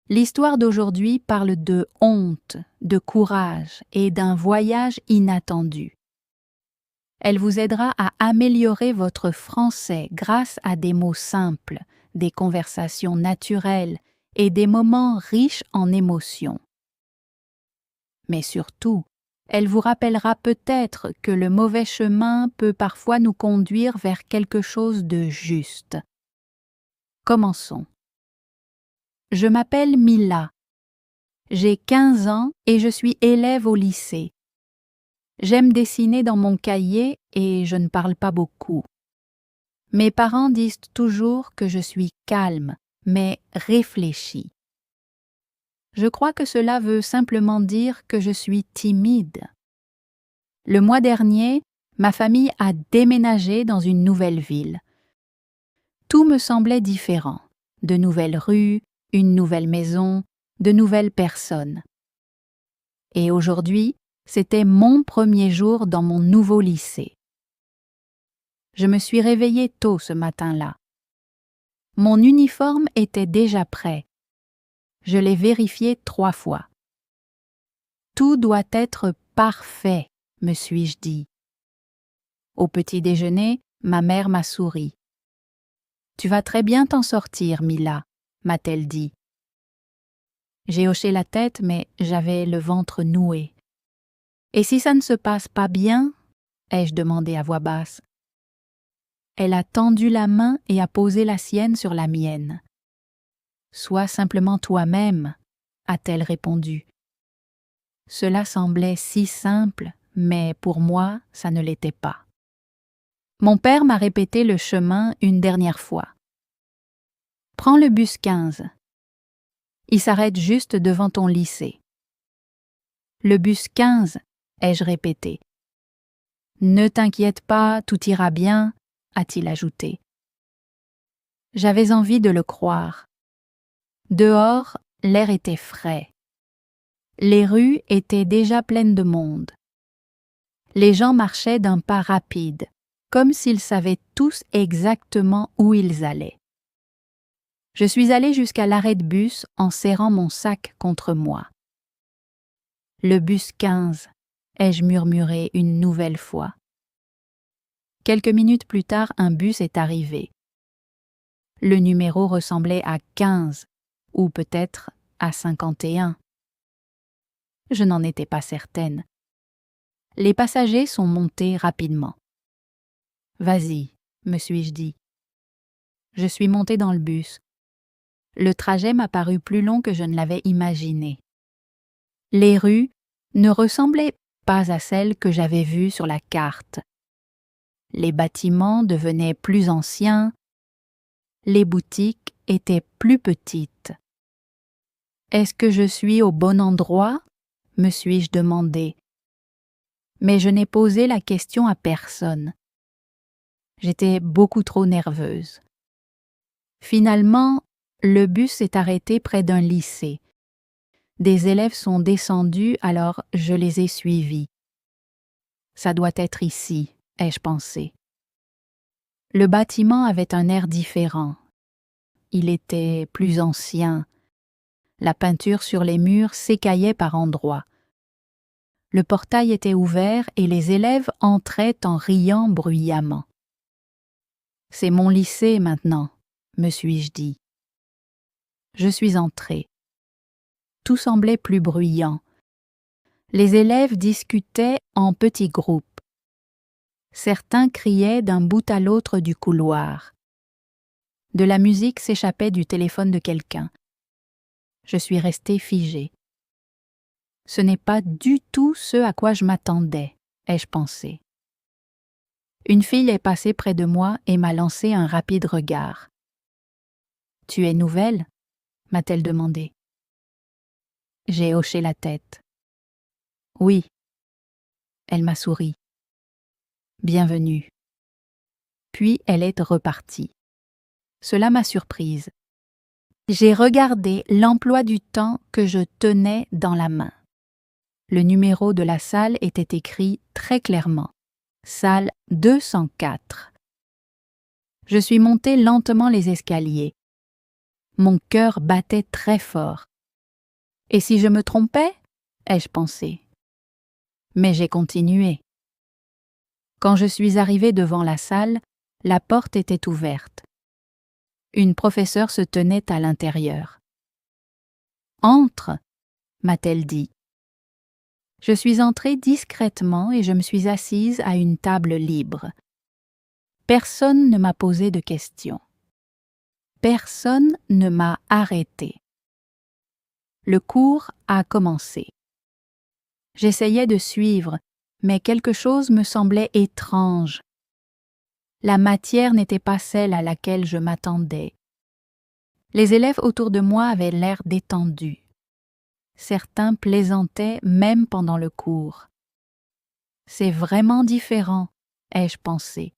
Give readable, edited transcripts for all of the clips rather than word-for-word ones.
L'histoire d'aujourd'hui parle de honte, de courage et d'un voyage inattendu. Elle vous aidera à améliorer votre français grâce à des mots simples, des conversations naturelles et des moments riches en émotions. Mais surtout, elle vous rappellera peut-être que le mauvais chemin peut parfois nous conduire vers quelque chose de juste. Commençons. Je m'appelle Mila. J'ai 15 ans et je suis élève au lycée. J'aime dessiner dans mon cahier et je ne parle pas beaucoup. Mes parents disent toujours que je suis calme, mais réfléchie. Je crois que cela veut simplement dire que je suis timide. Le mois dernier, ma famille a déménagé dans une nouvelle ville. Tout me semblait différent. De nouvelles rues, une nouvelle maison, de nouvelles personnes. Et aujourd'hui, c'était mon premier jour dans mon nouveau lycée. Je me suis réveillée tôt ce matin-là. Mon uniforme était déjà prêt. Je l'ai vérifié 3 fois. Tout doit être parfait, me suis-je dit. Au petit déjeuner, ma mère m'a souri. Tu vas très bien t'en sortir, Mila, m'a-t-elle dit. J'ai hoché la tête, mais j'avais le ventre noué. Et si ça ne se passe pas bien? Ai-je demandé à voix basse. Elle a tendu la main et a posé la sienne sur la mienne. Sois simplement toi-même, a-t-elle répondu. Cela semblait si simple, mais pour moi, ça ne l'était pas. Mon père m'a répété le chemin une dernière fois. Prends le bus 15. Il s'arrête juste devant ton lycée. Le bus 15, ai-je répété. Ne t'inquiète pas, tout ira bien, a-t-il ajouté. J'avais envie de le croire. Dehors, l'air était frais. Les rues étaient déjà pleines de monde. Les gens marchaient d'un pas rapide, comme s'ils savaient tous exactement où ils allaient. Je suis allée jusqu'à l'arrêt de bus en serrant mon sac contre moi. Le bus 15, ai-je murmuré une nouvelle fois. Quelques minutes plus tard, un bus est arrivé. Le numéro ressemblait à 15, ou peut-être à 51. Je n'en étais pas certaine. Les passagers sont montés rapidement. « Vas-y, me suis-je dit. Je suis montée dans le bus. Le trajet m'a paru plus long que je ne l'avais imaginé. Les rues ne ressemblaient pas à celles que j'avais vues sur la carte. Les bâtiments devenaient plus anciens, les boutiques étaient plus petites. Est-ce que je suis au bon endroit? Me suis-je demandé. Mais je n'ai posé la question à personne. J'étais beaucoup trop nerveuse. Finalement, le bus s'est arrêté près d'un lycée. Des élèves sont descendus, alors je les ai suivis. Ça doit être ici, ai-je pensé. Le bâtiment avait un air différent. Il était plus ancien. La peinture sur les murs s'écaillait par endroits. Le portail était ouvert et les élèves entraient en riant bruyamment. C'est mon lycée maintenant, me suis-je dit. Je suis entrée. Tout semblait plus bruyant. Les élèves discutaient en petits groupes. Certains criaient d'un bout à l'autre du couloir. De la musique s'échappait du téléphone de quelqu'un. Je suis restée figée. Ce n'est pas du tout ce à quoi je m'attendais, ai-je pensé. Une fille est passée près de moi et m'a lancé un rapide regard. « Tu es nouvelle ?» m'a-t-elle demandé. J'ai hoché la tête. « Oui. » Elle m'a souri. « Bienvenue. » Puis elle est repartie. Cela m'a surprise. J'ai regardé l'emploi du temps que je tenais dans la main. Le numéro de la salle était écrit très clairement. Salle 204. Je suis montée lentement les escaliers. Mon cœur battait très fort. Et si je me trompais? Ai-je pensé. Mais j'ai continué. Quand je suis arrivée devant la salle, la porte était ouverte. Une professeure se tenait à l'intérieur. « Entre » m'a-t-elle dit. Je suis entrée discrètement et je me suis assise à une table libre. Personne ne m'a posé de questions. Personne ne m'a arrêtée. Le cours a commencé. J'essayais de suivre, mais quelque chose me semblait étrange. La matière n'était pas celle à laquelle je m'attendais. Les élèves autour de moi avaient l'air détendus. Certains plaisantaient même pendant le cours. C'est vraiment différent, ai-je pensé.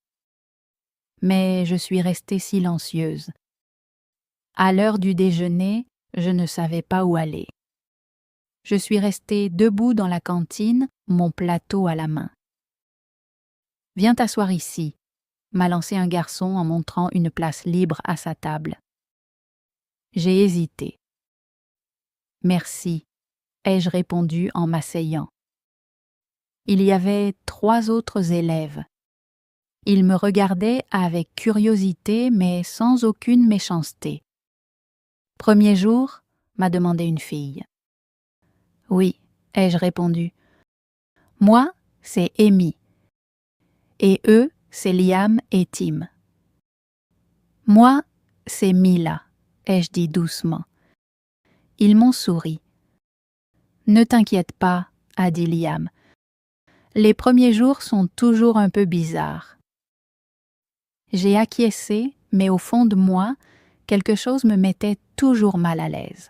Mais je suis restée silencieuse. À l'heure du déjeuner, je ne savais pas où aller. Je suis restée debout dans la cantine, mon plateau à la main. « Viens t'asseoir ici », m'a lancé un garçon en montrant une place libre à sa table. J'ai hésité. « Merci », ai-je répondu en m'asseyant. Il y avait 3 autres élèves. Ils me regardaient avec curiosité mais sans aucune méchanceté. « Premier jour ?» m'a demandé une fille. « Oui », ai-je répondu. « Moi, c'est Amy. Et eux, c'est Liam et Tim. »« Moi, c'est Mila », ai-je dit doucement. Ils m'ont souri. « Ne t'inquiète pas », a dit Liam. « Les premiers jours sont toujours un peu bizarres. » J'ai acquiescé, mais au fond de moi, quelque chose me mettait toujours mal à l'aise.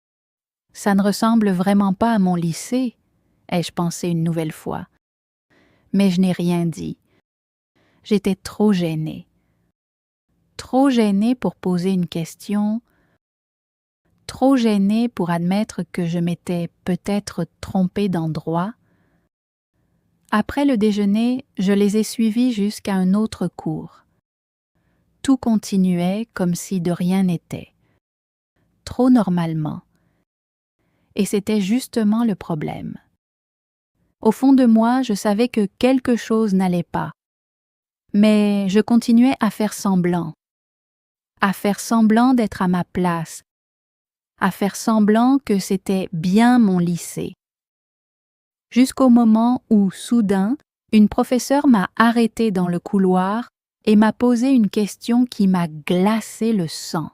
« Ça ne ressemble vraiment pas à mon lycée », ai-je pensé une nouvelle fois. Mais je n'ai rien dit. J'étais trop gênée. Trop gênée pour poser une question, trop gênée pour admettre que je m'étais peut-être trompée d'endroit. Après le déjeuner, je les ai suivis jusqu'à un autre cours. Tout continuait comme si de rien n'était. Trop normalement. Et c'était justement le problème. Au fond de moi, je savais que quelque chose n'allait pas. Mais je continuais à faire semblant d'être à ma place, à faire semblant que c'était bien mon lycée. Jusqu'au moment où, soudain, une professeure m'a arrêtée dans le couloir et m'a posé une question qui m'a glacé le sang.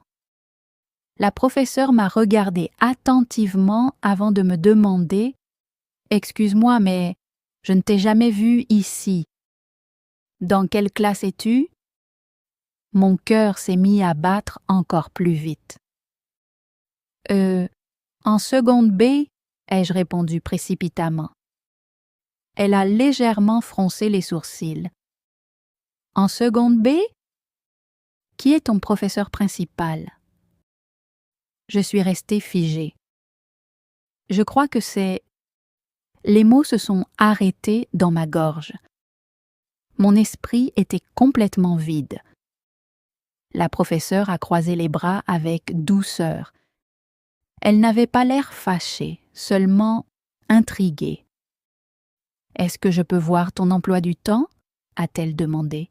La professeure m'a regardé attentivement avant de me demander « Excuse-moi, mais je ne t'ai jamais vu ici. Dans quelle classe es-tu » Mon cœur s'est mis à battre encore plus vite. En seconde B » ai-je répondu précipitamment. Elle a légèrement froncé les sourcils. « En seconde B ? Qui est ton professeur principal ?» Je suis restée figée. Je crois que c'est... Les mots se sont arrêtés dans ma gorge. Mon esprit était complètement vide. La professeure a croisé les bras avec douceur. Elle n'avait pas l'air fâchée, seulement intriguée. « Est-ce que je peux voir ton emploi du temps ?» a-t-elle demandé.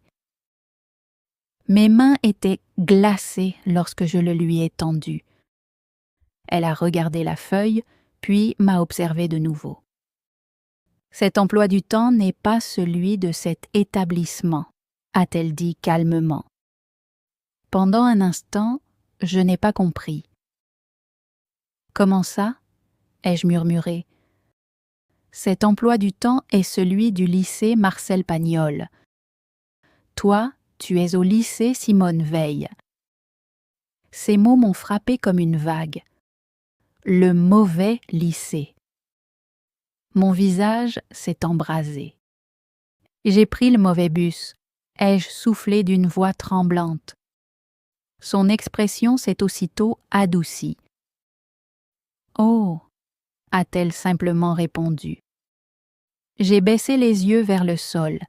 Mes mains étaient glacées lorsque je le lui ai tendu. Elle a regardé la feuille, puis m'a observé de nouveau. « Cet emploi du temps n'est pas celui de cet établissement », a-t-elle dit calmement. Pendant un instant, je n'ai pas compris. « Comment ça ?» ai-je murmuré. « Cet emploi du temps est celui du lycée Marcel Pagnol. Toi, tu es au lycée Simone Veil. » Ces mots m'ont frappé comme une vague. Le mauvais lycée. Mon visage s'est embrasé. J'ai pris le mauvais bus, ai-je soufflé d'une voix tremblante. Son expression s'est aussitôt adoucie. « Oh !» a-t-elle simplement répondu. J'ai baissé les yeux vers le sol.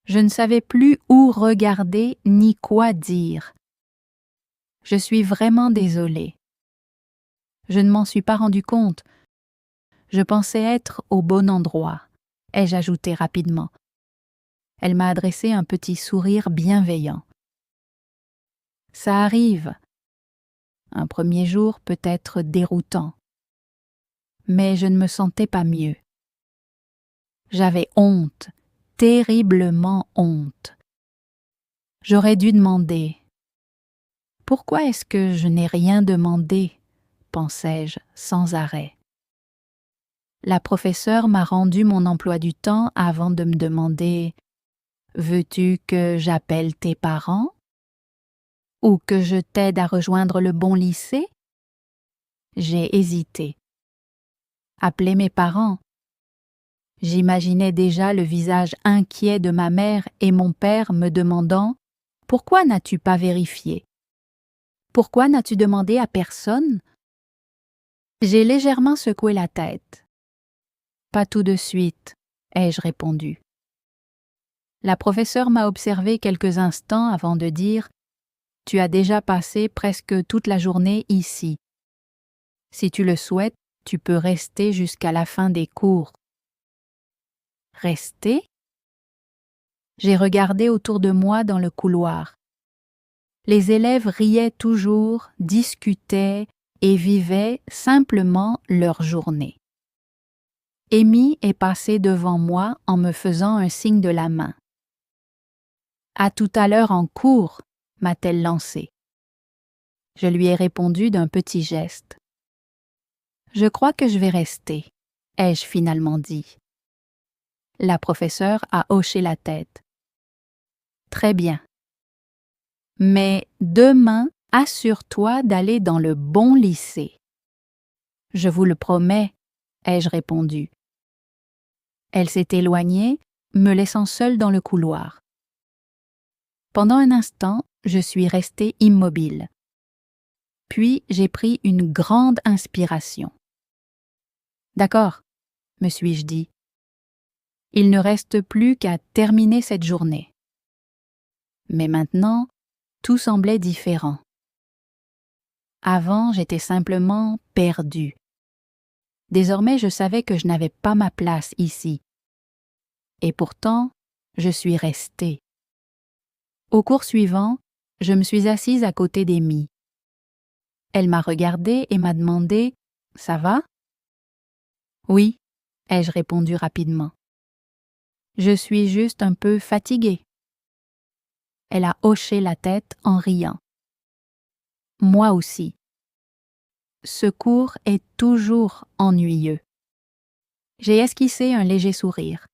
Je ne savais plus où regarder ni quoi dire. Je suis vraiment désolée. Je ne m'en suis pas rendu compte. Je pensais être au bon endroit, ai-je ajouté rapidement. Elle m'a adressé un petit sourire bienveillant. Ça arrive. Un premier jour peut être déroutant. Mais je ne me sentais pas mieux. J'avais honte, terriblement honte. J'aurais dû demander. Pourquoi est-ce que je n'ai rien demandé, pensais-je sans arrêt. La professeure m'a rendu mon emploi du temps avant de me demander « Veux-tu que j'appelle tes parents? Ou que je t'aide à rejoindre le bon lycée ?» J'ai hésité. Appeler mes parents. J'imaginais déjà le visage inquiet de ma mère et mon père me demandant « Pourquoi n'as-tu pas vérifié? Pourquoi n'as-tu demandé à personne ?» J'ai légèrement secoué la tête. « Pas tout de suite, » ai-je répondu. La professeure m'a observé quelques instants avant de dire « Tu as déjà passé presque toute la journée ici. Si tu le souhaites, tu peux rester jusqu'à la fin des cours. » Rester? J'ai regardé autour de moi dans le couloir. Les élèves riaient toujours, discutaient et vivaient simplement leur journée. Amy est passée devant moi en me faisant un signe de la main. « À tout à l'heure en cours » m'a-t-elle lancé. Je lui ai répondu d'un petit geste. « Je crois que je vais rester » ai-je finalement dit. La professeure a hoché la tête. « Très bien. Mais demain, assure-toi d'aller dans le bon lycée. »« Je vous le promets » ai-je répondu. Elle s'est éloignée, me laissant seule dans le couloir. Pendant un instant, je suis restée immobile. Puis j'ai pris une grande inspiration. « D'accord, » me suis-je dit. Il ne reste plus qu'à terminer cette journée. Mais maintenant, tout semblait différent. Avant, j'étais simplement perdue. Désormais, je savais que je n'avais pas ma place ici. Et pourtant, je suis restée. Au cours suivant, je me suis assise à côté d'Amy. Elle m'a regardée et m'a demandé « Ça va ?» « Oui » ai-je répondu rapidement. « Je suis juste un peu fatiguée. » Elle a hoché la tête en riant. « Moi aussi. » Ce cours est toujours ennuyeux. J'ai esquissé un léger sourire.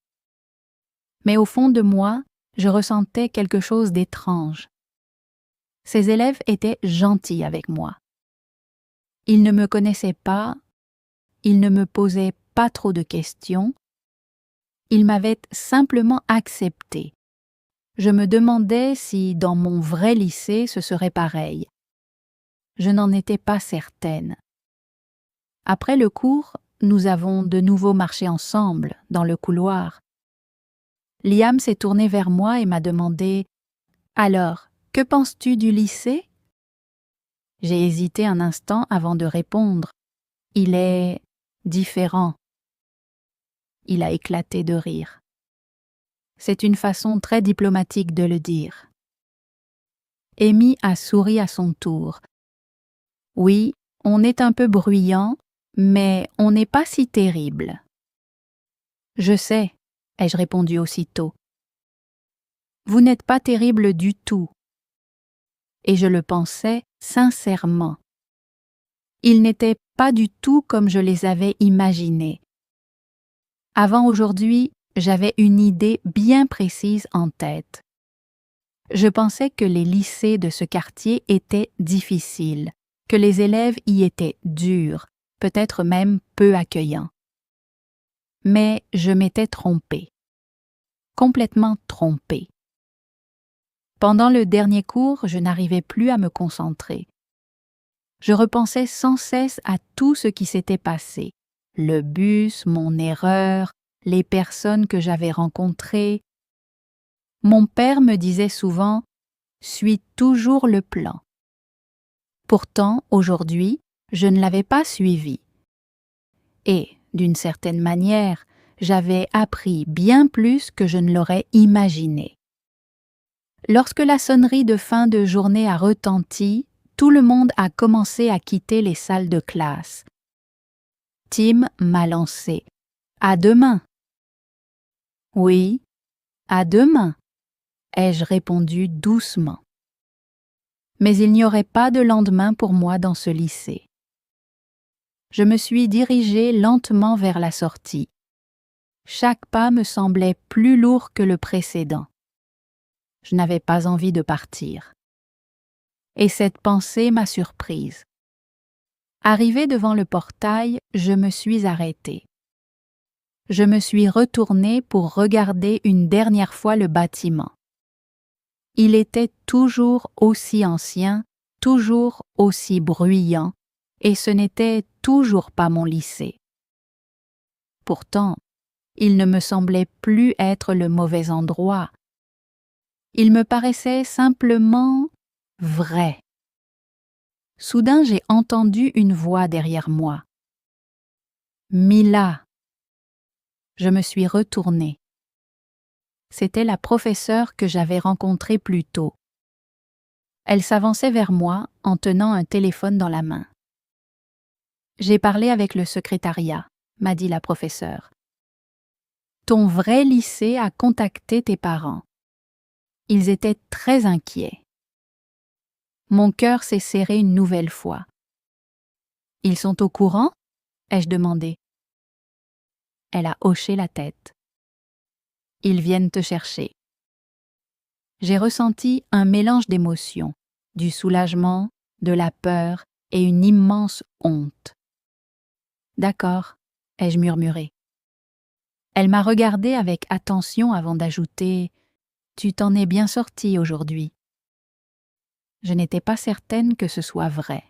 Mais au fond de moi, je ressentais quelque chose d'étrange. Ces élèves étaient gentils avec moi. Ils ne me connaissaient pas, ils ne me posaient pas trop de questions, ils m'avaient simplement accepté. Je me demandais si, dans mon vrai lycée, ce serait pareil. Je n'en étais pas certaine. Après le cours, nous avons de nouveau marché ensemble, dans le couloir. Liam s'est tourné vers moi et m'a demandé « Alors, que penses-tu du lycée ?» J'ai hésité un instant avant de répondre. « Il est différent. » Il a éclaté de rire. C'est une façon très diplomatique de le dire. Amy a souri à son tour. « Oui, on est un peu bruyant, mais on n'est pas si terrible. » « Je sais, » ai-je répondu aussitôt. « Vous n'êtes pas terrible du tout. » Et je le pensais sincèrement. Ils n'étaient pas du tout comme je les avais imaginés. Avant aujourd'hui, j'avais une idée bien précise en tête. Je pensais que les lycées de ce quartier étaient difficiles, que les élèves y étaient durs, peut-être même peu accueillants. Mais je m'étais trompée. Complètement trompée. Pendant le dernier cours, je n'arrivais plus à me concentrer. Je repensais sans cesse à tout ce qui s'était passé. Le bus, mon erreur, les personnes que j'avais rencontrées. Mon père me disait souvent « Suis toujours le plan ». Pourtant, aujourd'hui, Je ne l'avais pas suivi. Et, d'une certaine manière, j'avais appris bien plus que je ne l'aurais imaginé. Lorsque la sonnerie de fin de journée a retenti, tout le monde a commencé à quitter les salles de classe. Tim m'a lancé. « À demain !» « Oui, à demain !» ai-je répondu doucement. Mais il n'y aurait pas de lendemain pour moi dans ce lycée. Je me suis dirigée lentement vers la sortie. Chaque pas me semblait plus lourd que le précédent. Je n'avais pas envie de partir. Et cette pensée m'a surprise. Arrivée devant le portail, je me suis arrêtée. Je me suis retournée pour regarder une dernière fois le bâtiment. Il était toujours aussi ancien, toujours aussi bruyant, et ce n'était toujours pas mon lycée. Pourtant, il ne me semblait plus être le mauvais endroit. Il me paraissait simplement vrai. Soudain, j'ai entendu une voix derrière moi. « Mila !» Je me suis retournée. C'était la professeure que j'avais rencontrée plus tôt. Elle s'avançait vers moi en tenant un téléphone dans la main. « J'ai parlé avec le secrétariat », m'a dit la professeure. « Ton vrai lycée a contacté tes parents. Ils étaient très inquiets. » Mon cœur s'est serré une nouvelle fois. « Ils sont au courant ?» ai-je demandé. Elle a hoché la tête. « Ils viennent te chercher. » J'ai ressenti un mélange d'émotions, du soulagement, de la peur et une immense honte. « D'accord », ai-je murmuré. Elle m'a regardé avec attention avant d'ajouter « Tu t'en es bien sorti aujourd'hui. » Je n'étais pas certaine que ce soit vrai.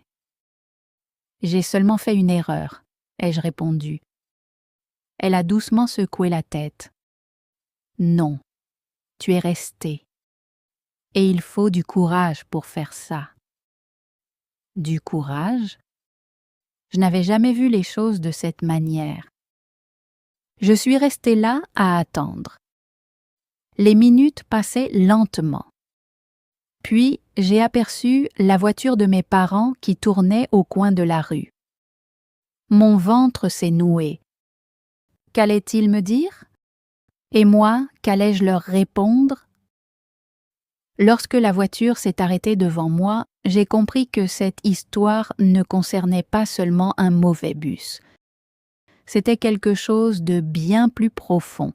« J'ai seulement fait une erreur », ai-je répondu. Elle a doucement secoué la tête. « Non, tu es resté. Et il faut du courage pour faire ça. » Du courage ? Je n'avais jamais vu les choses de cette manière. Je suis restée là à attendre. Les minutes passaient lentement. Puis j'ai aperçu la voiture de mes parents qui tournait au coin de la rue. Mon ventre s'est noué. Qu'allaient-ils me dire ? Et moi, qu'allais-je leur répondre ? Lorsque la voiture s'est arrêtée devant moi, j'ai compris que cette histoire ne concernait pas seulement un mauvais bus. C'était quelque chose de bien plus profond.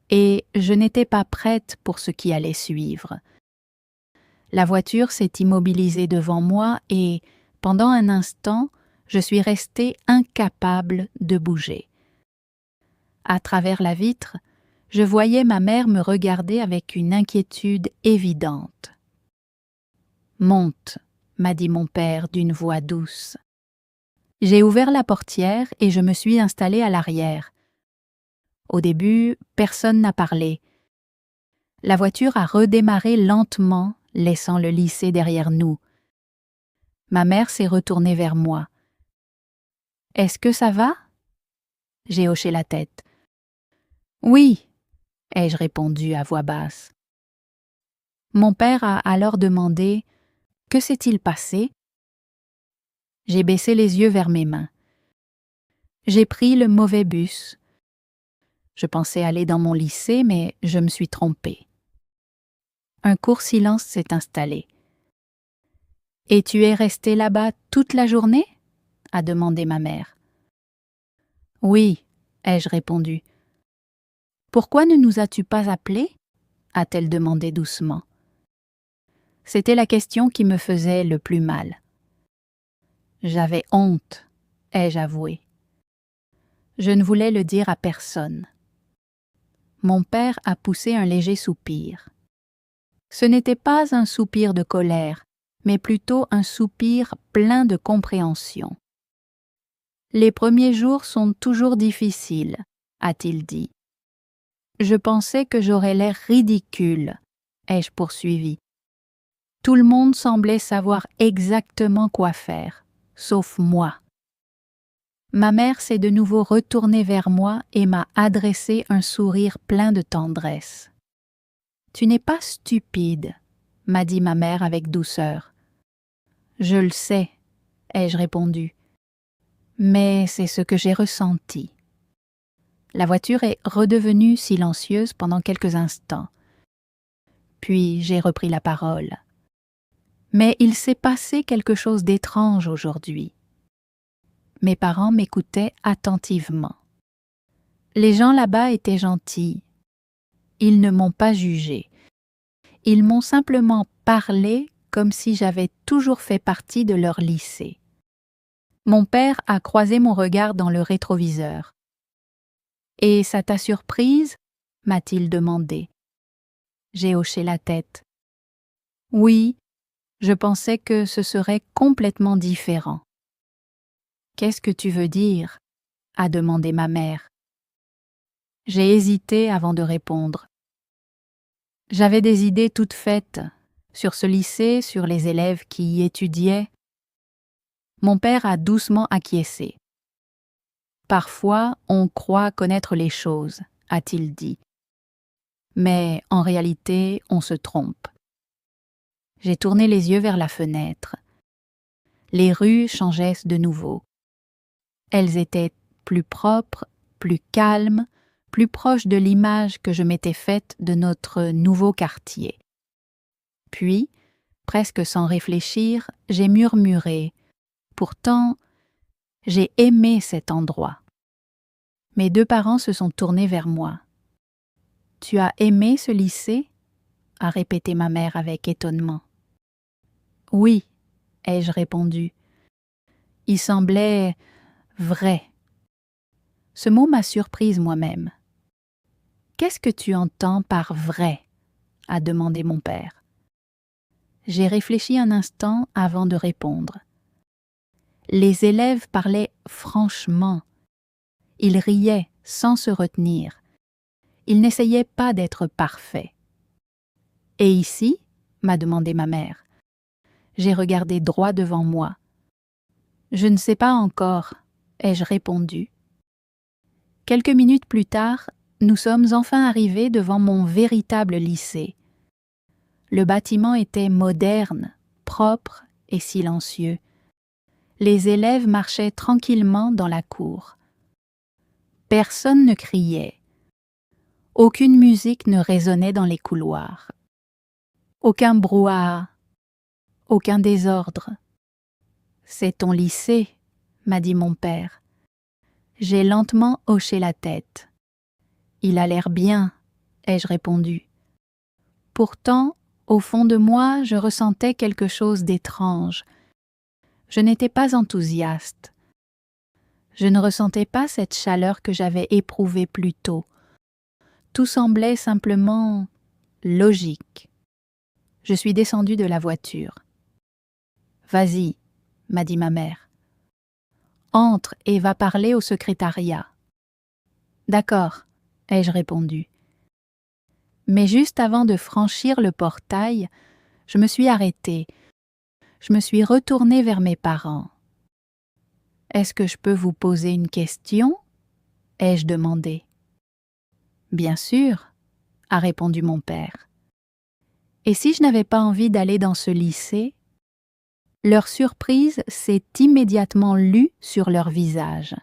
Et je n'étais pas prête pour ce qui allait suivre. La voiture s'est immobilisée devant moi et, pendant un instant, je suis restée incapable de bouger. À travers la vitre, je voyais ma mère me regarder avec une inquiétude évidente. « Monte », m'a dit mon père d'une voix douce. J'ai ouvert la portière et je me suis installée à l'arrière. Au début, personne n'a parlé. La voiture a redémarré lentement, laissant le lycée derrière nous. Ma mère s'est retournée vers moi. « Est-ce que ça va ?» J'ai hoché la tête. « Oui », ai-je répondu à voix basse. Mon père a alors demandé « Que s'est-il passé ?» J'ai baissé les yeux vers mes mains. J'ai pris le mauvais bus. Je pensais aller dans mon lycée, mais je me suis trompée. Un court silence s'est installé. « Et tu es restée là-bas toute la journée ?» a demandé ma mère. « Oui », ai-je répondu. « Pourquoi ne nous as-tu pas appelés ?» a-t-elle demandé doucement. C'était la question qui me faisait le plus mal. J'avais honte, ai-je avoué. Je ne voulais le dire à personne. Mon père a poussé un léger soupir. Ce n'était pas un soupir de colère, mais plutôt un soupir plein de compréhension. « Les premiers jours sont toujours difficiles, » a-t-il dit. Je pensais que j'aurais l'air ridicule, ai-je poursuivi. Tout le monde semblait savoir exactement quoi faire, sauf moi. Ma mère s'est de nouveau retournée vers moi et m'a adressé un sourire plein de tendresse. « Tu n'es pas stupide, » m'a dit ma mère avec douceur. « Je le sais, » ai-je répondu, « mais c'est ce que j'ai ressenti. » La voiture est redevenue silencieuse pendant quelques instants. Puis j'ai repris la parole. « Mais il s'est passé quelque chose d'étrange aujourd'hui. » Mes parents m'écoutaient attentivement. Les gens là-bas étaient gentils. Ils ne m'ont pas jugé. Ils m'ont simplement parlé comme si j'avais toujours fait partie de leur lycée. Mon père a croisé mon regard dans le rétroviseur. « Et ça t'a surprise ?» m'a-t-il demandé. J'ai hoché la tête. « Oui, je pensais que ce serait complètement différent. »« Qu'est-ce que tu veux dire ?» a demandé ma mère. J'ai hésité avant de répondre. J'avais des idées toutes faites sur ce lycée, sur les élèves qui y étudiaient. Mon père a doucement acquiescé. « Parfois, on croit connaître les choses, » a-t-il dit. Mais en réalité, on se trompe. J'ai tourné les yeux vers la fenêtre. Les rues changeaient de nouveau. Elles étaient plus propres, plus calmes, plus proches de l'image que je m'étais faite de notre nouveau quartier. Puis, presque sans réfléchir, j'ai murmuré. Pourtant, j'ai aimé cet endroit. Mes deux parents se sont tournés vers moi. « Tu as aimé ce lycée ?» a répété ma mère avec étonnement. « Oui, » ai-je répondu. Il semblait vrai. Ce mot m'a surprise moi-même. « Qu'est-ce que tu entends par vrai ?» a demandé mon père. J'ai réfléchi un instant avant de répondre. Les élèves parlaient franchement. Ils riaient sans se retenir. Ils n'essayaient pas d'être parfaits. « Et ici ?» m'a demandé ma mère. J'ai regardé droit devant moi. « Je ne sais pas encore », ai-je répondu. Quelques minutes plus tard, nous sommes enfin arrivés devant mon véritable lycée. Le bâtiment était moderne, propre et silencieux. Les élèves marchaient tranquillement dans la cour. Personne ne criait. Aucune musique ne résonnait dans les couloirs. Aucun brouhaha, aucun désordre. « C'est ton lycée », m'a dit mon père. J'ai lentement hoché la tête. « Il a l'air bien », ai-je répondu. Pourtant, au fond de moi, je ressentais quelque chose d'étrange. Je n'étais pas enthousiaste. Je ne ressentais pas cette chaleur que j'avais éprouvée plus tôt. Tout semblait simplement logique. Je suis descendue de la voiture. « Vas-y », m'a dit ma mère. « Entre et va parler au secrétariat. »« D'accord », ai-je répondu. Mais juste avant de franchir le portail, je me suis arrêtée. Je me suis retournée vers mes parents. « Est-ce que je peux vous poser une question ?» ai-je demandé. « Bien sûr », a répondu mon père. Et si je n'avais pas envie d'aller dans ce lycée? Leur surprise s'est immédiatement lue sur leur visage.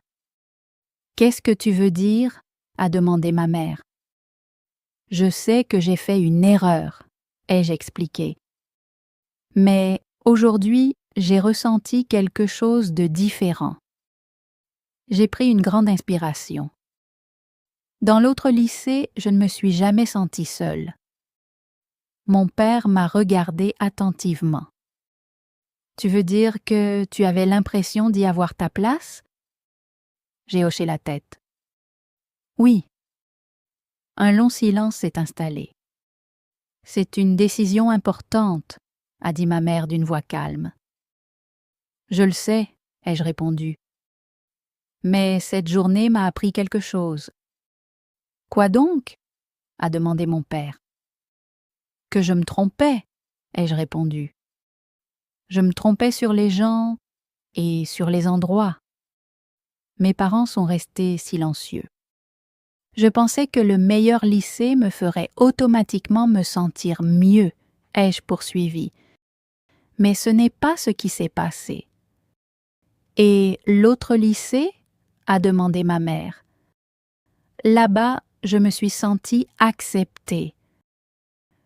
« Qu'est-ce que tu veux dire ?» a demandé ma mère. « Je sais que j'ai fait une erreur », ai-je expliqué. Mais aujourd'hui, j'ai ressenti quelque chose de différent. J'ai pris une grande inspiration. Dans l'autre lycée, je ne me suis jamais sentie seule. Mon père m'a regardée attentivement. « Tu veux dire que tu avais l'impression d'y avoir ta place ?» J'ai hoché la tête. « Oui. » Un long silence s'est installé. « C'est une décision importante, » a dit ma mère d'une voix calme. « Je le sais, » ai-je répondu. Mais cette journée m'a appris quelque chose. « Quoi donc ?» a demandé mon père. « Que je me trompais, » ai-je répondu. Je me trompais sur les gens et sur les endroits. Mes parents sont restés silencieux. Je pensais que le meilleur lycée me ferait automatiquement me sentir mieux, ai-je poursuivi. Mais ce n'est pas ce qui s'est passé. Et l'autre lycée? A demandé ma mère. Là-bas, je me suis sentie acceptée.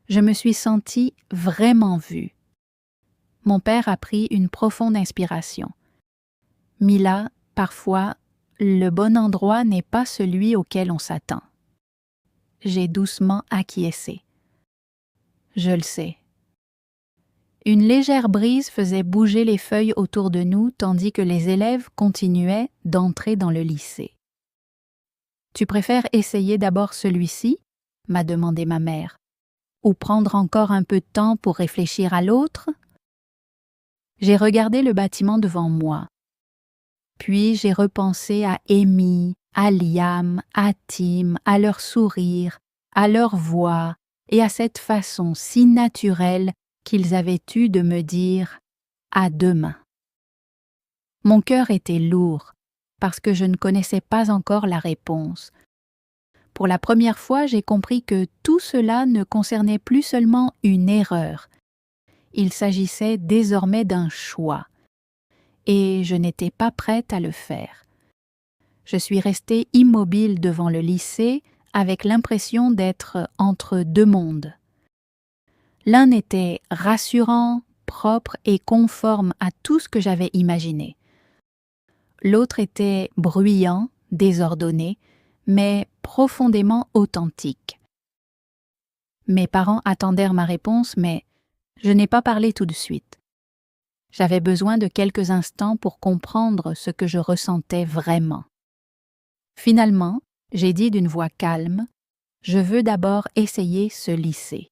Je me suis sentie vraiment vue. Mon père a pris une profonde inspiration. Mila, parfois, le bon endroit n'est pas celui auquel on s'attend. J'ai doucement acquiescé. Je le sais. Une légère brise faisait bouger les feuilles autour de nous tandis que les élèves continuaient d'entrer dans le lycée. « Tu préfères essayer d'abord celui-ci » m'a demandé ma mère. « Ou prendre encore un peu de temps pour réfléchir à l'autre » J'ai regardé le bâtiment devant moi. Puis j'ai repensé à Amy, à Liam, à Tim, à leur sourire, à leur voix et à cette façon si naturelle qu'ils avaient eue de me dire « à demain ». Mon cœur était lourd parce que je ne connaissais pas encore la réponse. Pour la première fois, j'ai compris que tout cela ne concernait plus seulement une erreur. Il s'agissait désormais d'un choix. Et je n'étais pas prête à le faire. Je suis restée immobile devant le lycée avec l'impression d'être entre deux mondes. L'un était rassurant, propre et conforme à tout ce que j'avais imaginé. L'autre était bruyant, désordonné, mais profondément authentique. Mes parents attendèrent ma réponse, mais je n'ai pas parlé tout de suite. J'avais besoin de quelques instants pour comprendre ce que je ressentais vraiment. Finalement, j'ai dit d'une voix calme, « Je veux d'abord essayer ce lycée. »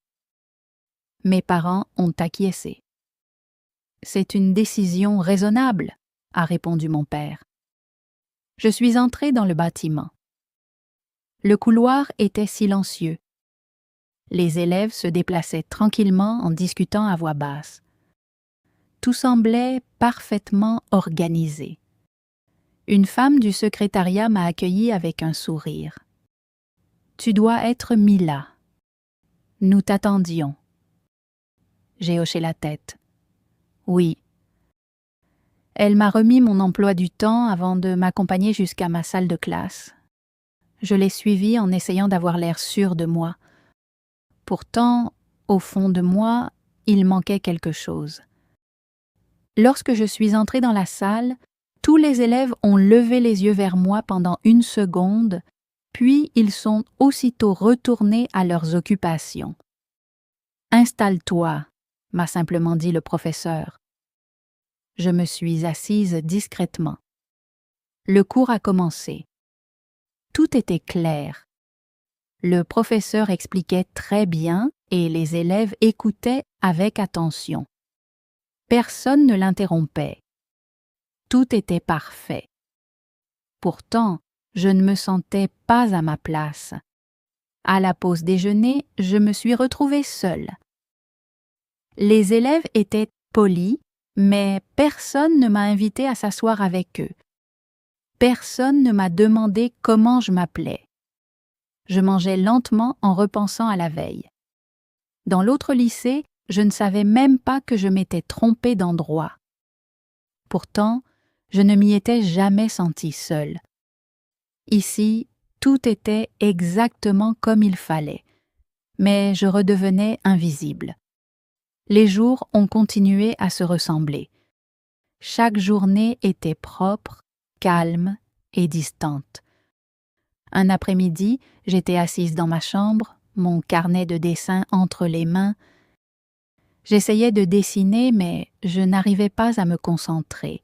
Mes parents ont acquiescé. « C'est une décision raisonnable, » a répondu mon père. Je suis entrée dans le bâtiment. Le couloir était silencieux. Les élèves se déplaçaient tranquillement en discutant à voix basse. Tout semblait parfaitement organisé. Une femme du secrétariat m'a accueillie avec un sourire. « Tu dois être Mila. Nous t'attendions. » J'ai hoché la tête. « Oui. » Elle m'a remis mon emploi du temps avant de m'accompagner jusqu'à ma salle de classe. Je l'ai suivie en essayant d'avoir l'air sûre de moi. Pourtant, au fond de moi, il manquait quelque chose. Lorsque je suis entrée dans la salle, tous les élèves ont levé les yeux vers moi pendant 1 seconde, puis ils sont aussitôt retournés à leurs occupations. « Installe-toi », m'a simplement dit le professeur. Je me suis assise discrètement. Le cours a commencé. Tout était clair. Le professeur expliquait très bien et les élèves écoutaient avec attention. Personne ne l'interrompait. Tout était parfait. Pourtant, je ne me sentais pas à ma place. À la pause déjeuner, je me suis retrouvée seule. Les élèves étaient polis, mais personne ne m'a invitée à s'asseoir avec eux. Personne ne m'a demandé comment je m'appelais. Je mangeais lentement en repensant à la veille. Dans l'autre lycée, je ne savais même pas que je m'étais trompée d'endroit. Pourtant, je ne m'y étais jamais sentie seule. Ici, tout était exactement comme il fallait, mais je redevenais invisible. Les jours ont continué à se ressembler. Chaque journée était propre, calme et distante. Un après-midi, j'étais assise dans ma chambre, mon carnet de dessin entre les mains. J'essayais de dessiner, mais je n'arrivais pas à me concentrer.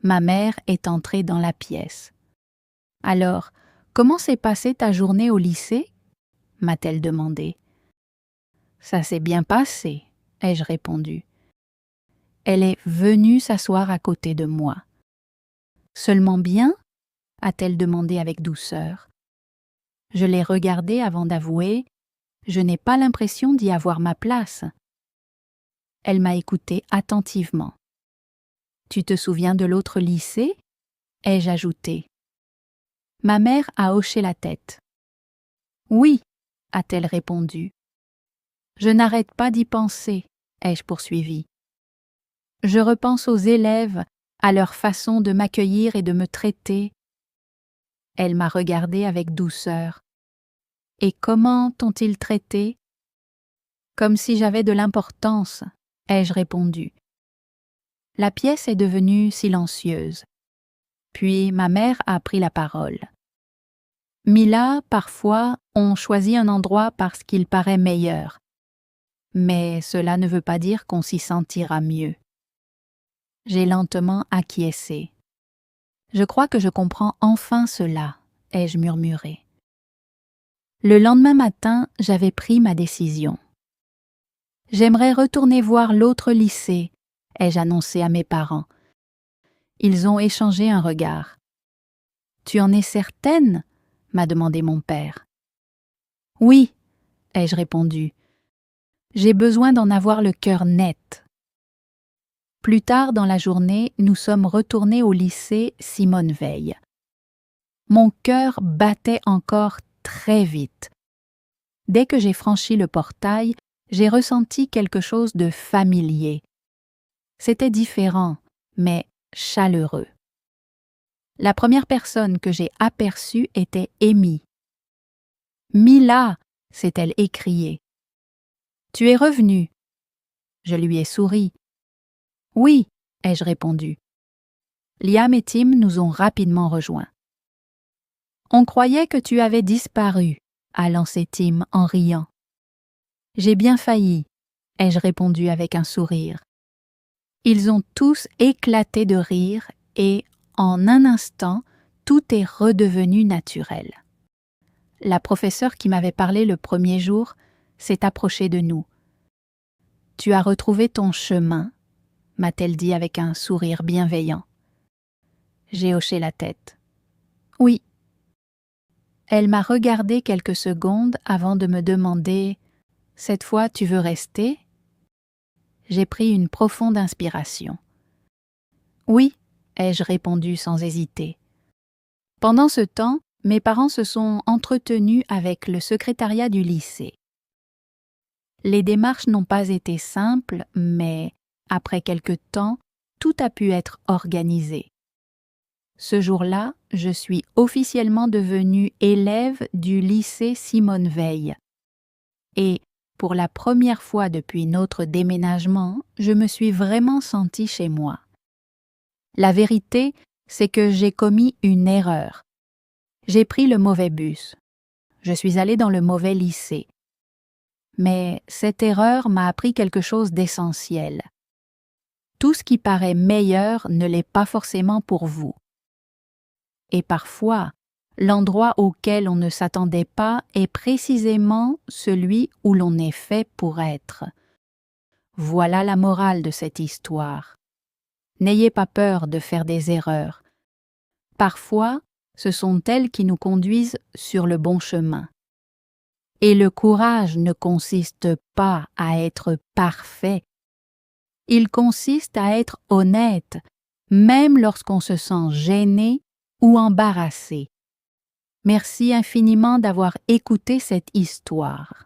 Ma mère est entrée dans la pièce. « Alors, comment s'est passée ta journée au lycée ?» m'a-t-elle demandé. « Ça s'est bien passé, » ai-je répondu. Elle est venue s'asseoir à côté de moi. « Seulement bien ?» a-t-elle demandé avec douceur. Je l'ai regardée avant d'avouer « Je n'ai pas l'impression d'y avoir ma place. » Elle m'a écoutée attentivement. Tu te souviens de l'autre lycée? Ai-je ajouté. Ma mère a hoché la tête. Oui, a-t-elle répondu. Je n'arrête pas d'y penser, ai-je poursuivi. Je repense aux élèves, à leur façon de m'accueillir et de me traiter. Elle m'a regardé avec douceur. Et comment t'ont-ils traité? Comme si j'avais de l'importance, ai-je répondu. La pièce est devenue silencieuse. Puis ma mère a pris la parole. Mila, parfois, on choisit un endroit parce qu'il paraît meilleur. Mais cela ne veut pas dire qu'on s'y sentira mieux. J'ai lentement acquiescé. Je crois que je comprends enfin cela, ai-je murmuré. Le lendemain matin, j'avais pris ma décision. J'aimerais retourner voir l'autre lycée, ai-je annoncé à mes parents. Ils ont échangé un regard. Tu en es certaine? M'a demandé mon père. Oui, ai-je répondu. J'ai besoin d'en avoir le cœur net. Plus tard dans la journée, nous sommes retournés au lycée Simone Veil. Mon cœur battait encore très vite. Dès que j'ai franchi le portail, j'ai ressenti quelque chose de familier. C'était différent, mais chaleureux. La première personne que j'ai aperçue était Amy. « Mila !» s'est-elle écriée. « Tu es revenue ?» Je lui ai souri. « Oui !» ai-je répondu. Liam et Tim nous ont rapidement rejoints. « On croyait que tu avais disparu », a lancé Tim en riant. « J'ai bien failli », ai-je répondu avec un sourire. Ils ont tous éclaté de rire et, en un instant, tout est redevenu naturel. La professeure qui m'avait parlé le premier jour s'est approchée de nous. « Tu as retrouvé ton chemin », m'a-t-elle dit avec un sourire bienveillant. J'ai hoché la tête. « Oui. » Elle m'a regardé quelques secondes avant de me demander « Cette fois, tu veux rester ?» J'ai pris une profonde inspiration. « Oui », ai-je répondu sans hésiter. Pendant ce temps, mes parents se sont entretenus avec le secrétariat du lycée. Les démarches n'ont pas été simples, mais, après quelque temps, tout a pu être organisé. Ce jour-là, je suis officiellement devenue élève du lycée Simone Veil. Et, pour la première fois depuis notre déménagement, je me suis vraiment sentie chez moi. La vérité, c'est que j'ai commis une erreur. J'ai pris le mauvais bus. Je suis allée dans le mauvais lycée. Mais cette erreur m'a appris quelque chose d'essentiel. Tout ce qui paraît meilleur ne l'est pas forcément pour vous. Et parfois, l'endroit auquel on ne s'attendait pas est précisément celui où l'on est fait pour être. Voilà la morale de cette histoire. N'ayez pas peur de faire des erreurs. Parfois, ce sont elles qui nous conduisent sur le bon chemin. Et le courage ne consiste pas à être parfait. Il consiste à être honnête, même lorsqu'on se sent gêné ou embarrassé. Merci infiniment d'avoir écouté cette histoire.